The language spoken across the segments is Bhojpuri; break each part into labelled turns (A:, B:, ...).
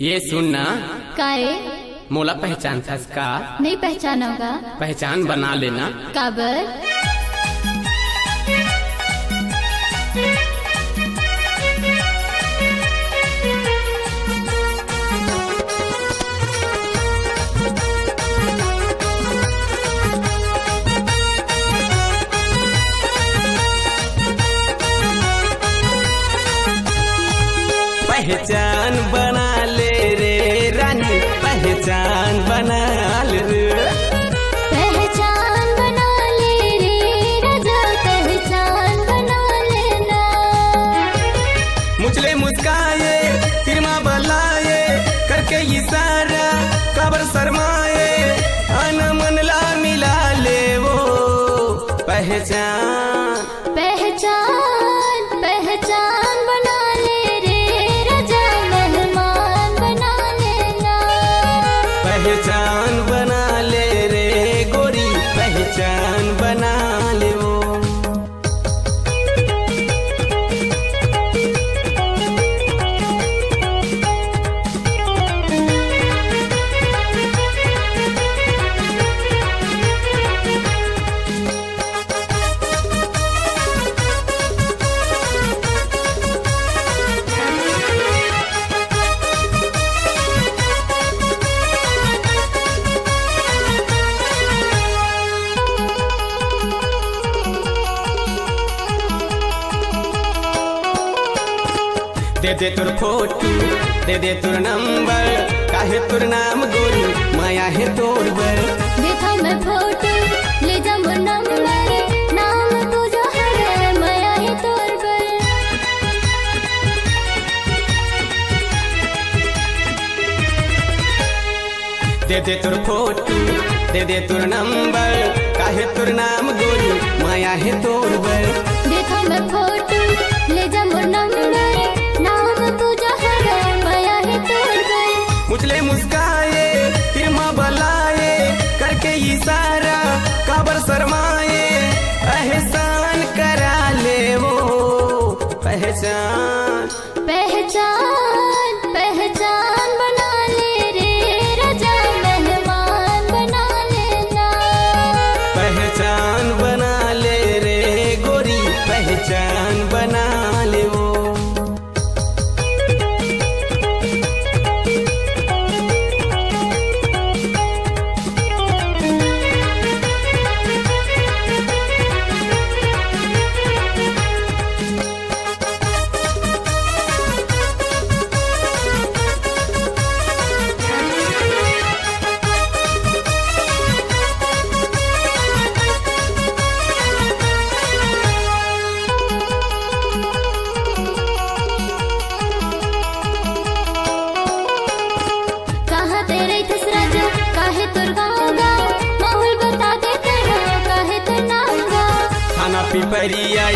A: ये सुनना
B: काए
A: मोला पहचान था का
B: नहीं पहचानोगा।
A: पहचान बना लेना।
B: काबर
A: पहचान बना ले रे रानी, पहचान बना ले रे,
B: पहचान बना ले रे राजा, पहचान बना लेना।
A: मुझले मुस्काए फिर माँ बलाए करके इशारा कबर शर्माए, अन मन ला मिला ले वो पहचान
B: पहचान पहचान बना ले रे राजा, मेहमान बना लेना।
A: पहचान बना ले रे गोरी, पहचान बना ले वो। दे दे तुर फोटो, दे दे तुर नंबर, काहे तुर नाम गोरी, माया है तोर बर।
B: देखा मैं फोटो ले जा मोर नंबर, नाम तुझा है माया है तोर पर।
A: दे दे तुर फोटो, दे दे तुर नंबर, काहे तुर नाम गोरी, माया है तोर बर।
B: देखा मैं फोटो ले जा मोर नंबर, नाम तुझा है माया है तोर पर।
A: मुझले मुस्काए फिर माँ बलाए करके इशारा काबर शर्माए, एहसान करा ले वो पहचान
B: पहचान पहचान बना ले रे राजा, मेहमान बना लेना।
A: पहचान बना ले रे गोरी, पहचान बना ले वो।
B: कहाँ तेरे थस राजा, काहे तुर गाँव गाँव, माहौल बता देते हैं काहे तुर नाम गाँव।
A: थाना पिपरिया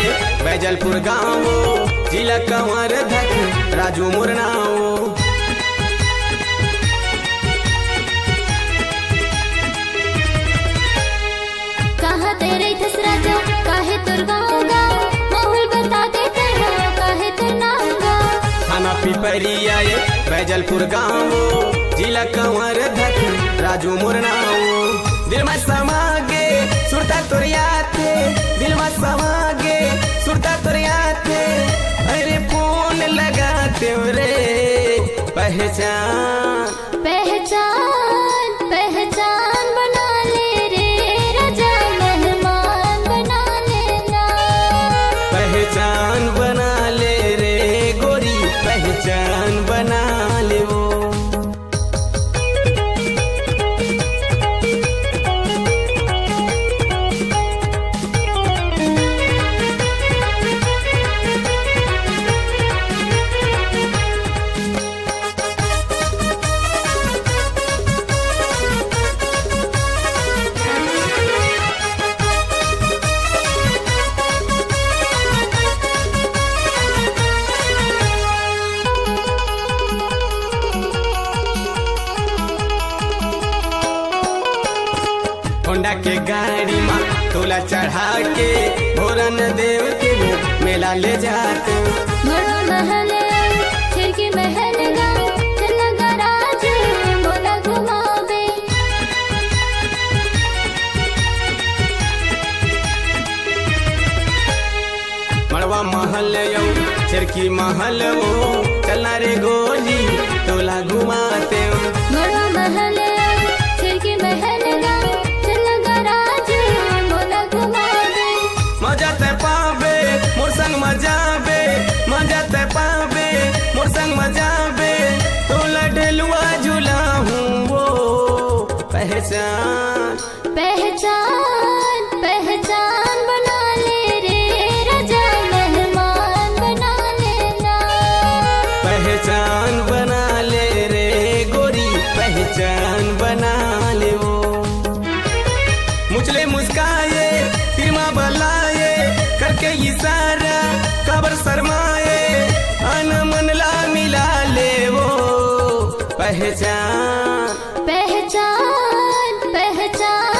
A: बैजलपुर गाँव, जिला कंवर धक राजू मुरनाओ।
B: कहाँ तेरे थस राजा, काहे तुर गाँव गाँव, माहौल बता देते हैं काहे तुर नाम गाँव।
A: थाना पिपरिया बैजलपुर गाँव, जिला कंवर धक राजू मुरनाओ। दिल में समागे सुरता तोरियाते, दिल में समागे सुरता तोरियाते, अरे फोन लगाते रे पहचान
B: पहचान पहचान बना ले रे राजा, मेहमान बना लेना।
A: पहचान बना ले रे गोरी, पहचान बना ले वो। होंडा के गाड़ी माँ तोला चढ़ा के भोरन देव के वो मेला ले जाते।
B: मरो महल खिड़की महल गाँव, चलना
A: महल यो छिड़की महल वो चलना रे गोरी तोला घुमाते
B: मड़वा महल छिड़की महल गा चला गराज मोला घुमा दे
A: मजा ते पावे मोर संग मजाबे मजा ते पावे मोर संग मजाबे तोला ढेलुआ झूला हूँ वो पहचान
B: पहचान पहचान बना ले रे राजा मेहमान बना लेना
A: पहचान बना ले रे गोरी पहचान बना ले वो मुझले मुस्काए तिरमा बलाए करके इशारा कबर शर्माए मन ला मिला ले वो पहचान
B: पहचान पहचान